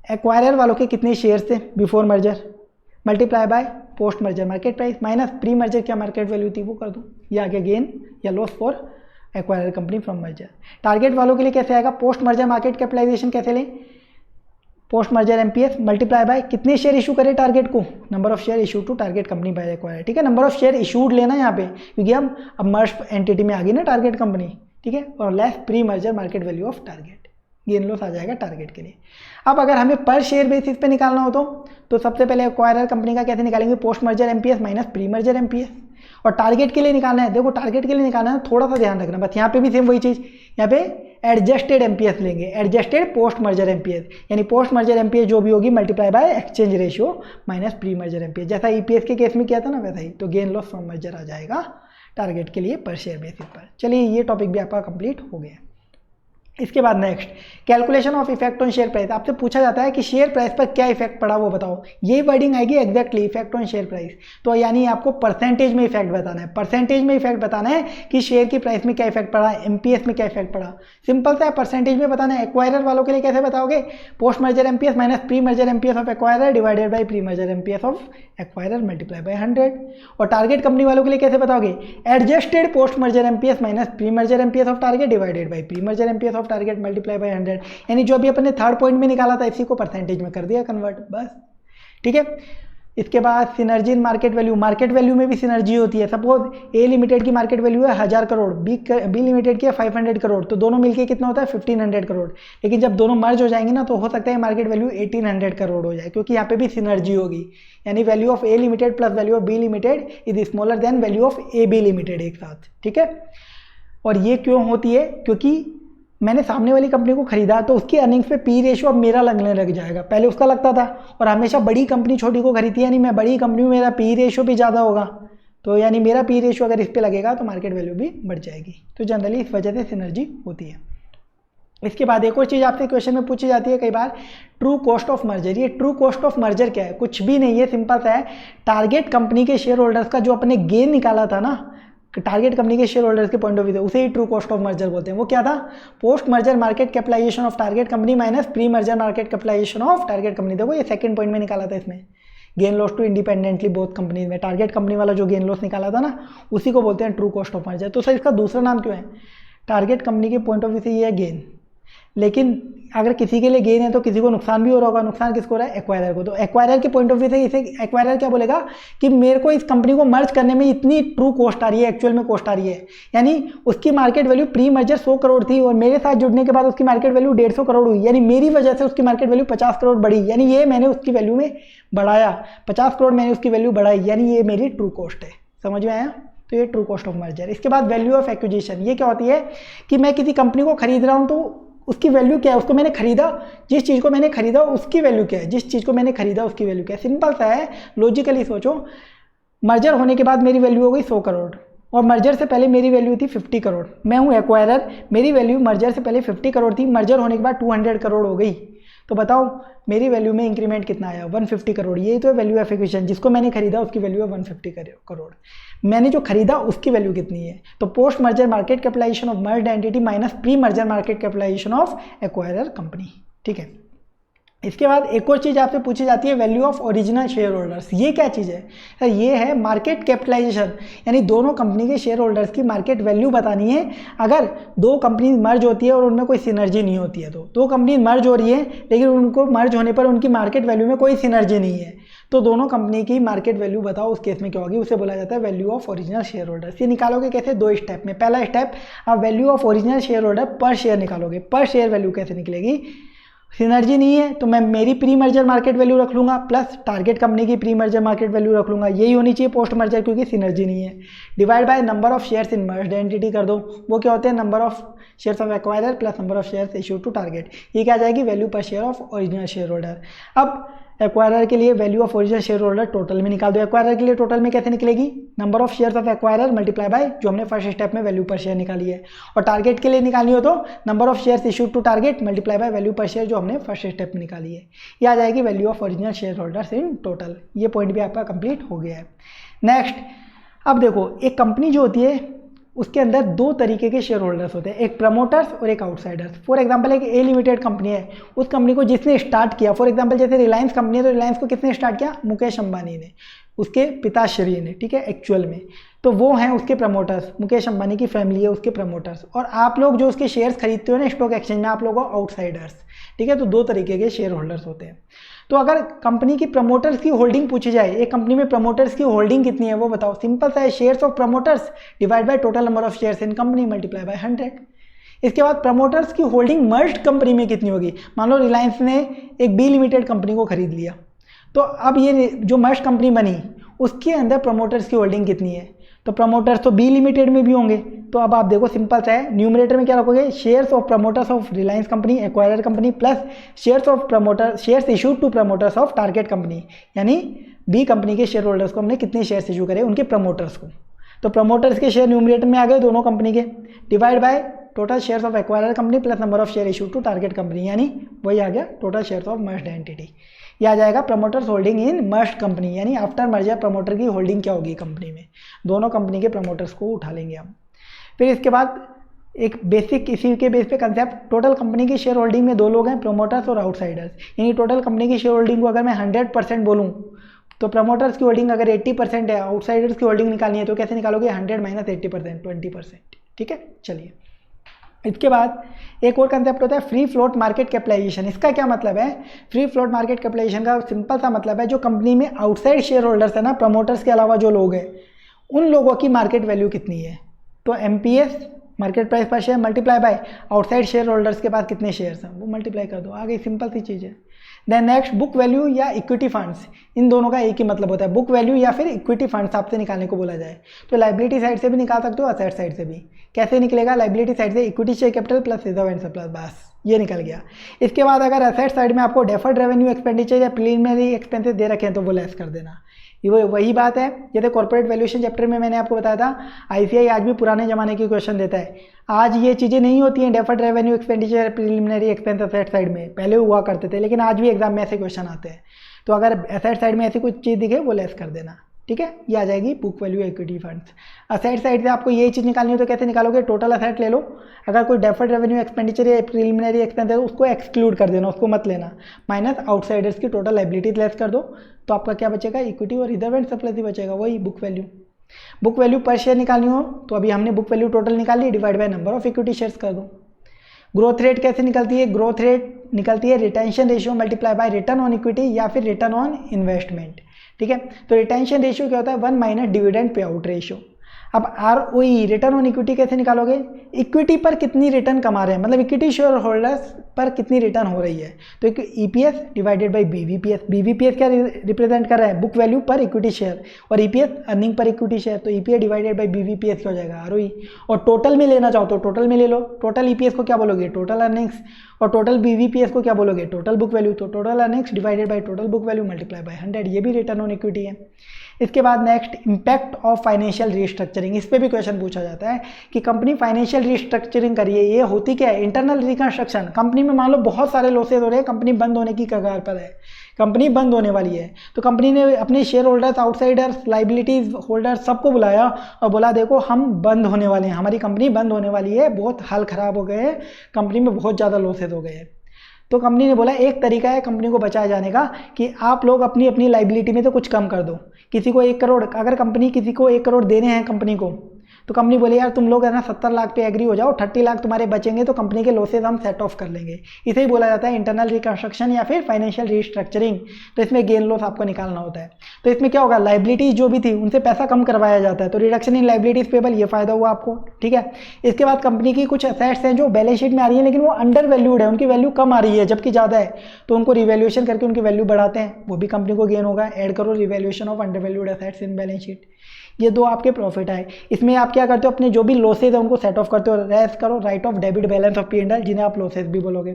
acquirer वालों के कितने शेयर्स थे before merger, multiply by post merger market price, minus pre merger क्या मार्केट वैल्यू थी वो कर दो, ये आ गया गेन या loss for acquirer company from merger. Target वालों के लिए कैसे आएगा, पोस्ट मर्जर मार्केट कैपिटलाइजेशन कैसे लें, post merger MPS multiply by कितने शेयर इशू करे टारगेट को, number of share issue to target company by acquire, ठीक है। नंबर ऑफ शेयर इशूड लेना यहाँ पे, क्योंकि हम अब मर्ज एंटिटी में आ गई ना टारगेट कंपनी, ठीक है। और less pre merger market value of target, gain loss आ जाएगा टारगेट के लिए। अब अगर हमें पर शेयर बेसिस पे निकालना हो तो सबसे पहले एक्वायरर कंपनी का कैसे निकालेंगे, post merger MPS minus pre merger MPS. और टारगेट के लिए निकालना है, देखो टारगेट के लिए निकालना है थोड़ा सा ध्यान रखना, बस यहाँ पे भी सेम वही चीज़, यहाँ पे एडजस्टेड एमपीएस लेंगे, एडजस्टेड पोस्ट मर्जर एमपीएस, यानी पोस्ट मर्जर एमपीएस जो भी होगी multiply by exchange ratio minus pre merger MPS, जैसा ईपीएस के केस में किया था ना वैसा ही। तो गेन लॉस फ्रॉम मर्जर आ जाएगा टारगेट के लिए पर शेयर बेसिस पर। चलिए ये टॉपिक भी आपका कंप्लीट हो गया। इसके बाद next calculation of effect on share price. आपसे पूछा जाता है कि शेयर प्राइस पर क्या इफेक्ट पड़ा वो बताओ, ये वर्डिंग आएगी exactly effect on share price. तो यानी आपको परसेंटेज में इफेक्ट बताना है, परसेंटेज में इफेक्ट बताना है कि शेयर की प्राइस में क्या इफेक्ट पड़ा, एमपीएस में क्या इफेक्ट पड़ा। सिंपल सा परसेंटेज में बताना है। एक्वायरर वालों के लिए कैसे बताओगे, post merger MPS minus pre merger MPS of acquirer divided by pre merger MPS of acquirer multiply by 100। और टारगेट कंपनी वालों के लिए कैसे बताओगे, adjusted post merger MPS minus pre merger MPS of target divided by pre merger MPS of target multiply 100। यानी जो अभी अपने थर्ड पॉइंट में निकाला था इसी को परसेंटेज में कर दिया कन्वर्ट, बस ठीक है। इसके बाद synergy in market value, market value में भी सिनर्जी होती है। सपोज ए लिमिटेड की मार्केट वैल्यू है 1000 करोड़, बी लिमिटेड की है 500 करोड़, तो दोनों मिलके कितना होता है 1500 करोड़। लेकिन जब दोनों मर्ज हो जाएंगे ना तो हो सकता है मार्केट वैल्यू 1800 करोड़ हो जाए, क्योंकि यहाँ पे भी सिनर्जी होगी, यानी value of A limited plus value of B limited is smaller than value of A B limited एक साथ, ठीक है। और ये क्यों होती है, क्योंकि मैंने सामने वाली कंपनी को खरीदा तो उसकी अर्निंग्स पे पी रेशियो अब मेरा लगने लग जाएगा, पहले उसका लगता था। और हमेशा बड़ी कंपनी छोटी को खरीदती है, यानी मैं बड़ी कंपनी में मेरा पी रेशियो भी ज़्यादा होगा, तो यानी मेरा पी रेशियो अगर इस पे लगेगा तो मार्केट वैल्यू भी बढ़ जाएगी। तो जनरली इस वजह से सिनर्जी होती है। इसके बाद एक और चीज़ आपसे क्वेश्चन में पूछी जाती है कई बार, ट्रू कॉस्ट ऑफ मर्जर। ये ट्रू कॉस्ट ऑफ मर्जर क्या है, कुछ भी नहीं है, सिंपल सा है। टारगेट कंपनी के शेयर होल्डर्स का जो अपने गेन निकाला था ना, टारगेट कंपनी के शेयर होल्डर्स के पॉइंट ऑफ व्यू से, उसे ही ट्रू कॉस्ट ऑफ मर्जर बोलते हैं। वो क्या था, post merger market capitalization of target company minus pre merger market capitalization of target company. देखो ये सेकंड पॉइंट में निकाला था इसमें, gain loss to independently both company में। टारगेट कंपनी वाला जो गेन लॉस निकाला था ना उसी को बोलते हैं ट्रू कॉस्ट ऑफ मर्जर। तो सर इसका दूसरा नाम क्यों है, टारगेट कंपनी के पॉइंट ऑफ व्यू से ये है गेन, लेकिन अगर किसी के लिए गेन है तो किसी को नुकसान भी हो रहा होगा। नुकसान किसको हो रहा है, एक्वायरर को। तो एक्वायरर के पॉइंट ऑफ व्यू से इसे एक्वायरर क्या बोलेगा कि मेरे को इस कंपनी को मर्ज करने में इतनी ट्रू कॉस्ट आ रही है, एक्चुअल में कॉस्ट आ रही है। यानी उसकी market value pre merger 100 crore थी और मेरे साथ जुड़ने के बाद उसकी मार्केट वैल्यू 150 करोड़ हुई, यानी मेरी वजह से उसकी मार्केट वैल्यू 50 करोड़ बढ़ी, यानी ये मैंने उसकी वैल्यू में बढ़ाया, 50 करोड़ मैंने उसकी वैल्यू बढ़ाई, यानी ये मेरी ट्रू कॉस्ट है। समझ में आया, तो ये ट्रू कॉस्ट ऑफ मर्जर। इसके बाद वैल्यू ऑफ एक्विजिशन, ये क्या होती है कि मैं किसी कंपनी को खरीद रहा हूँ तो उसकी वैल्यू क्या है, उसको मैंने खरीदा, जिस चीज़ को मैंने खरीदा उसकी वैल्यू क्या है, जिस चीज़ को मैंने खरीदा उसकी वैल्यू क्या है। सिंपल सा है, लॉजिकली सोचो, मर्जर होने के बाद मेरी वैल्यू हो गई 100 करोड़ और मर्जर से पहले मेरी वैल्यू थी 50 करोड़। मैं हूँ एक्वायरर, मेरी वैल्यू मर्जर से पहले 50 करोड़ थी, मर्जर होने के बाद 200 करोड़ हो गई। तो बताओ मेरी वैल्यू में इंक्रीमेंट कितना आया, 150 करोड़। यही तो है वैल्यू ऑफ एक्विजिशन, जिसको मैंने खरीदा उसकी वैल्यू है 150 करोड़, मैंने जो खरीदा उसकी वैल्यू कितनी है। तो post merger market capitalization of merged entity minus pre merger market capitalization of acquirer company, ठीक है। इसके बाद एक और चीज़ आपसे पूछी जाती है, value of original share holders. ये क्या चीज़ है सर, ये है मार्केट कैपिटलाइजेशन, यानी दोनों कंपनी के शेयर होल्डर्स की मार्केट वैल्यू बतानी है। अगर दो कंपनी मर्ज होती है और उनमें कोई सिनर्जी नहीं होती है, तो दो कंपनी मर्ज हो रही है लेकिन उनको मर्ज होने पर उनकी मार्केट वैल्यू में कोई सिनर्जी नहीं है, तो दोनों कंपनी की मार्केट वैल्यू बताओ, उस केस में क्या होगी, उसे बोला जाता है value of original share holders. ये निकालोगे कैसे, 2 स्टेप में। पहला स्टेप, आप value of original share holder पर शेयर निकालोगे। पर शेयर वैल्यू कैसे निकलेगी, सिनर्जी नहीं है तो मैं मेरी प्री मर्जर मार्केट वैल्यू रख लूँगा प्लस टारगेट कंपनी की प्री मर्जर मार्केट वैल्यू रख लूँगा, यही होनी चाहिए पोस्ट मर्जर, क्योंकि सिनर्जी नहीं है। Divide by number of shares in merged entity कर दो, वो क्या होते हैं, number of shares of acquirer plus number of shares issue to target. ये क्या आ जाएगी, वैल्यू पर share of original share holder. अब एक्वायरर के लिए value of original share holder total में निकाल दो। एक्वायरर के लिए टोटल में कैसे निकलेगी, number of shares of acquirer multiply by जो हमने फर्स्ट स्टेप में वैल्यू पर शेयर निकाली है। और टारगेट के लिए निकालनी हो तो number of shares issued to target multiply by value पर शेयर जो हमने फर्स्ट स्टेप में निकाली है। ये आ जाएगी value of original share holders in total. ये पॉइंट भी आपका कंप्लीट हो गया है। नेक्स्ट, अब देखो एक कंपनी जो होती है उसके अंदर 2 तरीके के शेयर होल्डर्स होते हैं, एक प्रमोटर्स और एक आउटसाइडर्स। फॉर एग्जांपल एक ए लिमिटेड कंपनी है, उस कंपनी को जिसने स्टार्ट किया, फॉर एग्जांपल जैसे रिलायंस कंपनी है तो रिलायंस को किसने स्टार्ट किया, मुकेश अंबानी ने, उसके पिताश्री ने, ठीक है, एक्चुअल में। तो वो हैं उसके प्रमोटर्स, मुकेश अंबानी की फैमिली है उसके प्रमोटर्स। और आप लोग जो उसके शेयर्स खरीदते हो ना स्टॉक एक्सचेंज में, आप लोग हो आउटसाइडर्स, ठीक है। तो 2 तरीके के शेयर होल्डर्स होते हैं। तो अगर कंपनी की प्रमोटर्स की होल्डिंग पूछी जाए, एक कंपनी में प्रमोटर्स की होल्डिंग कितनी है वो बताओ, सिंपल सा है, shares of promoters divide by total number of shares in company multiply by 100। इसके बाद प्रमोटर्स की होल्डिंग मर्ज्ड कंपनी में कितनी होगी। मान लो रिलायंस ने एक बी लिमिटेड कंपनी को खरीद लिया, तो अब ये जो मर्ज्ड कंपनी बनी उसके अंदर प्रमोटर्स की होल्डिंग कितनी है। तो प्रमोटर्स तो बी लिमिटेड में भी होंगे, तो अब आप देखो सिंपल सा है, न्यूमरेटर में क्या रखोगे, shares of promoters of Reliance company acquired company plus shares issued to promoters of target company, यानी बी कंपनी के शेयर होल्डर्स को हमने कितने शेयर्स इशू करे उनके प्रमोटर्स को। तो प्रमोटर्स के शेयर न्यूमरेटर में आ गए दोनों कंपनी के, divide by total shares of acquired company plus number of share issue to target company, यानी वही आ गया total shares of merged entity. यह आ जाएगा promoters holding in merged company, यानी आफ्टर मर्जर प्रमोटर की होल्डिंग क्या होगी कंपनी में, दोनों कंपनी के प्रमोटर्स को उठा लेंगे हम। फिर इसके बाद एक बेसिक इसी के बेस पे कंसेप्ट, टोटल कंपनी की शेयर होल्डिंग में दो लोग हैं, प्रमोटर्स और आउटसाइडर्स। यानी टोटल कंपनी की शेयर होल्डिंग को अगर मैं 100% बोलूँ तो प्रमोटर्स की होल्डिंग अगर 80% है, आउटसाइडर्स की होल्डिंग निकालनी है तो कैसे निकालोगे, 100 - 80% 20%। ठीक है, चलिए इसके बाद एक और कंसेप्ट होता है फ्री फ्लोट मार्केट कैपिटलाइजेशन। इसका क्या मतलब है, फ्री फ्लोट मार्केट कैपिटलाइजेशन का सिंपल सा मतलब है जो कंपनी में आउटसाइड शेयर होल्डर्स है ना, प्रमोटर्स के अलावा जो लोग हैं उन लोगों की मार्केट वैल्यू कितनी है। तो MPS मार्केट प्राइस पर share multiply by outside share holders के पास कितने शेयर्स हैं वो मल्टीप्लाई कर दो, आगे सिंपल सी चीज़ है। देन नेक्स्ट बुक वैल्यू या इक्विटी फंड्स, इन दोनों का एक ही मतलब होता है, बुक वैल्यू या फिर इक्विटी फंड्स आपसे निकालने को बोला जाए तो लाइबिलिटी साइड से भी निकाल सकते हो, असेट साइड से भी। कैसे निकलेगा, लाइबिलिटी साइड से equity share capital plus reserve and surplus, बस ये निकल गया। इसके बाद अगर असेट साइड में आपको डेफर्ड रेवेन्यू एक्सपेंडिचर या प्रीलिमिनरी एक्सपेंसेस दे रखे हैं तो वो लेस कर देना, ये वही बात है। जैसे कॉर्पोरेट वैल्यूएशन चैप्टर में मैंने आपको बताया था, ICAI आज भी पुराने जमाने की क्वेश्चन देता है। आज ये चीज़ें नहीं होती हैं, deferred revenue expenditure preliminary expense asset side में पहले हुआ करते थे, लेकिन आज भी एग्जाम में ऐसे क्वेश्चन आते हैं। तो अगर असेट साइड में ऐसी कुछ चीज़ दिखे वो लेस कर देना, ठीक है। ये आ जाएगी book value equity funds. Asset side से आपको ये चीज़ निकालनी हो तो कैसे निकालोगे, टोटल असेट ले लो, अगर कोई डेफर्ड रेवेन्यू एक्सपेंडिचर या प्रीलिमिनरी एक्सपेंस है उसको एक्सक्लूड कर देना, उसको मत लेना, माइनस आउटसाइडर्स की टोटल लाइबिलिटीज लेस कर दो, तो आपका क्या बचेगा, इक्विटी और रिजर्व एंड सरप्लस ही बचेगा, वही बुक वैल्यू। बुक वैल्यू पर शेयर निकालनी हो तो अभी हमने बुक वैल्यू टोटल निकाल ली, divide by number of equity shares कर दो। ग्रोथ रेट कैसे निकलती है, ग्रोथ रेट निकलती है retention ratio multiply by return on equity या फिर रिटर्न ऑन इन्वेस्टमेंट, ठीक है। तो रिटेंशन रेशियो क्या होता है, 1 minus dividend pay out ratio. अब ROE रिटर्न ऑन इक्विटी कैसे निकालोगे, इक्विटी पर कितनी रिटर्न कमा रहे हैं, मतलब इक्विटी शेयर होल्डर्स पर कितनी रिटर्न हो रही है, तो EPS divided by BVPS। BVPS क्या रिप्रेजेंट कर रहा है, बुक वैल्यू पर इक्विटी शेयर, और EPS earning per equity share, तो EPS डिवाइडेड बाय BVPS क्या हो जाएगा, ROE। और टोटल में लेना चाहो तो टोटल में ले लो, टोटल EPS को क्या बोलोगे, टोटल अर्निंग्स, और टोटल BVPS को क्या बोलोगे, टोटल बुक वैल्यू। तो total earnings divided by total book value multiply by 100, ये भी रिटर्न ऑन इक्विटी है। इसके बाद next impact of financial restructuring, इस पे भी क्वेश्चन पूछा जाता है कि कंपनी फाइनेंशियल रीस्ट्रक्चरिंग करिए, ये होती क्या है, इंटरनल रिकंस्ट्रक्शन। कंपनी में मान लो बहुत सारे लॉसेज हो रहे हैं, कंपनी बंद होने की कगार पर है, कंपनी बंद होने वाली है, तो कंपनी ने अपने share holders, outsiders, liabilities holders सबको बुलाया और बोला देखो हम बंद होने वाले हैं, हमारी कंपनी बंद होने वाली है, बहुत हाल खराब हो गए हैं, कंपनी में बहुत ज़्यादा लॉसेज हो गए हैं। तो कंपनी ने बोला एक तरीका है कंपनी को बचाए जाने का कि आप लोग अपनी अपनी लाइबिलिटी में तो कुछ कम कर दो, किसी को 1 करोड़, अगर कंपनी किसी को 1 करोड़ देने हैं कंपनी को, तो कंपनी बोले यार तुम लोग है ना 70 लाख पे एग्री हो जाओ, 30 लाख तुम्हारे बचेंगे तो कंपनी के लॉसेज हम सेट ऑफ कर लेंगे। इसे ही बोला जाता है इंटरनल रिकंस्ट्रक्शन या फिर फाइनेंशियल रीस्ट्रक्चरिंग। तो इसमें गेन लॉस आपको निकालना होता है। तो इसमें क्या होगा, लाइबिलिटीज जो भी थी उनसे पैसा कम करवाया जाता है, तो रिडक्शन इन लाइबिलिटीज पेबल, ये फायदा हुआ आपको, ठीक है। इसके बाद कंपनी की कुछ असेट्स हैं जो बैलेंस शीट में आ रही है लेकिन वो अंडर वैल्यूड है, उनकी वैल्यू कम आ रही है जबकि ज़्यादा है, तो उनको रिवैल्यूएशन करके उनकी वैल्यू बढ़ाते हैं, वो भी कंपनी को गेन होगा। ऐड करो revaluation of under valued assets in balance sheet, ये 2 आपके प्रॉफिट आए। इसमें आप क्या करते हो, अपने जो भी लॉसेज है उनको सेट ऑफ करते हो, रेस करो right of debit balance of P&L, जिन्हें आप लॉसेज भी बोलोगे,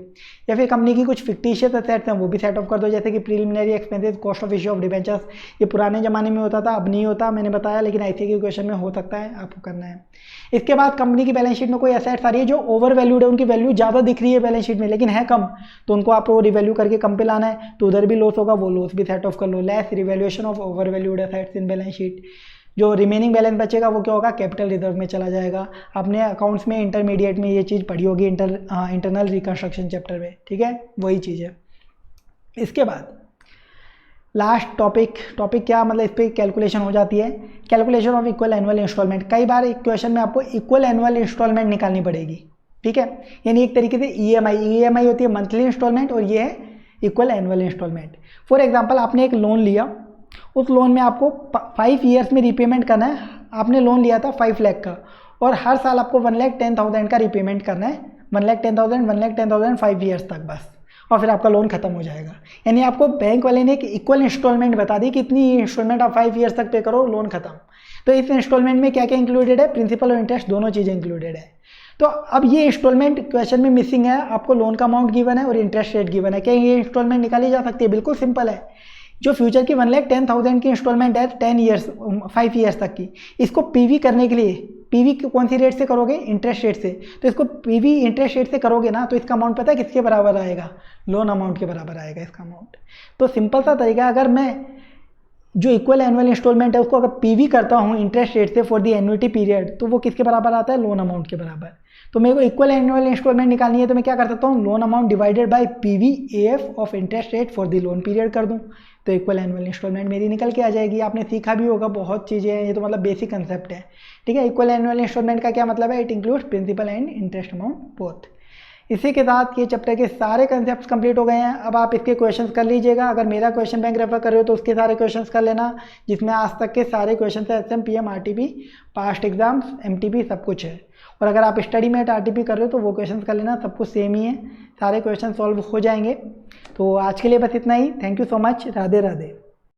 या फिर कंपनी की कुछ फिक्टिशियस असेट्स हैं वो भी सेट ऑफ कर दो, जैसे कि preliminary expenses, cost of issue of debentures. ये पुराने जमाने में होता था, अब नहीं होता, मैंने बताया, लेकिन ICAI के क्वेश्चन में हो सकता है, आपको करना है। इसके बाद कंपनी की बैलेंस शीट में कोई असेट्स आ रही है जो ओवर वैल्यूड है, उनकी वैल्यू ज़्यादा दिख रही है बैलेंस शीट में लेकिन है कम, तो उनको आपको रिवैल्यू करके कम पे लाना है, तो उधर भी लॉस होगा, वो लॉस भी सेट ऑफ कर लो। Less revaluation of over valued assets in balance sheet, जो रिमेनिंग बैलेंस बचेगा वो क्या होगा, कैपिटल रिजर्व में चला जाएगा। आपने अकाउंट्स में इंटरमीडिएट में ये चीज़ पढ़ी होगी, इंटरनल रिकंस्ट्रक्शन चैप्टर में, ठीक है, वही चीज़ है। इसके बाद लास्ट टॉपिक क्या, मतलब इस पर कैलकुलेशन हो जाती है, calculation of equal annual installment. कई बार एक क्वेश्चन में आपको इक्वल एनुअल इंस्टॉलमेंट निकालनी पड़ेगी, ठीक है, यानी एक तरीके से EMI होती है मंथली इंस्टॉलमेंट, और ये है equal annual installment. For example आपने एक लोन लिया, उस लोन में आपको 5 ईयर्स में रिपेमेंट करना है। आपने लोन लिया था 5 लाख का, और हर साल आपको 1,10,000 का रिपेमेंट करना है 1,10,000 1,10,000 5 ईयर्स तक बस, और फिर आपका लोन खत्म हो जाएगा। यानी आपको बैंक वाले ने एक इक्वल इंस्टॉलमेंट बता दी कि इतनी इंस्टॉलमेंट आप 5 ईयर्स तक पे करो, लोन खत्म। तो इस इंस्टॉलमेंट में क्या क्या इंक्लूडेड है, प्रिंसिपल और इंटरेस्ट दोनों चीज़ें इंक्लूडेड है। तो अब ये इंस्टॉलमेंट क्वेश्चन में मिसिंग है, आपको लोन का अमाउंट गिवन है और इंटरेस्ट रेट गिवन है। क्या ये इंस्टॉलमेंट निकाली जा सकती है? बिल्कुल सिंपल है। जो फ्यूचर की 1,10,000 की इंस्टॉलमेंट है 10 ईयर्स 5 ईयर्स तक की, इसको पीवी करने के लिए पीवी कौन सी रेट से करोगे? इंटरेस्ट रेट से। तो इसको पीवी इंटरेस्ट रेट से करोगे ना, तो इसका अमाउंट पता है किसके बराबर आएगा? लोन अमाउंट के बराबर आएगा इसका अमाउंट। तो सिंपल सा तरीका, अगर मैं जो इक्वल एनुअल इंस्टॉलमेंट है उसको अगर पीवी करता हूँ इंटरेस्ट रेट से फॉर दी एन्युटी पीरियड, तो वो किसके बराबर आता है? लोन अमाउंट के बराबर। तो मेरे को इक्वल एनुअल इंस्टॉलमेंट निकालनी है, तो मैं क्या कर सकता हूँ? Loan amount divided by PV F of interest rate for the loan period कर दूँ, तो इक्वल एनुअल इंस्टॉलमेंट मेरी निकल के आ जाएगी। आपने सीखा भी होगा, बहुत चीज़ें हैं, ये तो मतलब बेसिक कंसेप्ट है, ठीक है। इक्वल एनुअल इंस्टॉलमेंट का क्या मतलब है? It includes principal and interest amount both. इसी के साथ ये चैप्टर के सारे कंसेप्ट कंप्लीट हो गए हैं। अब आप इसके क्वेश्चंस कर लीजिएगा। अगर मेरा क्वेश्चन बैंक रेफर कर रहे हो तो उसके सारे क्वेश्चंस कर लेना, जिसमें आज तक के सारे क्वेश्चन है, SM, PM, RTP, past exams, MTP सब कुछ है। और अगर आप स्टडी मेट RTP कर रहे हो तो वो क्वेश्चन कर लेना, सब कुछ सेम ही है, सारे क्वेश्चन सॉल्व हो जाएंगे। तो आज के लिए बस इतना ही। Thank you so much. Radhe Radhe.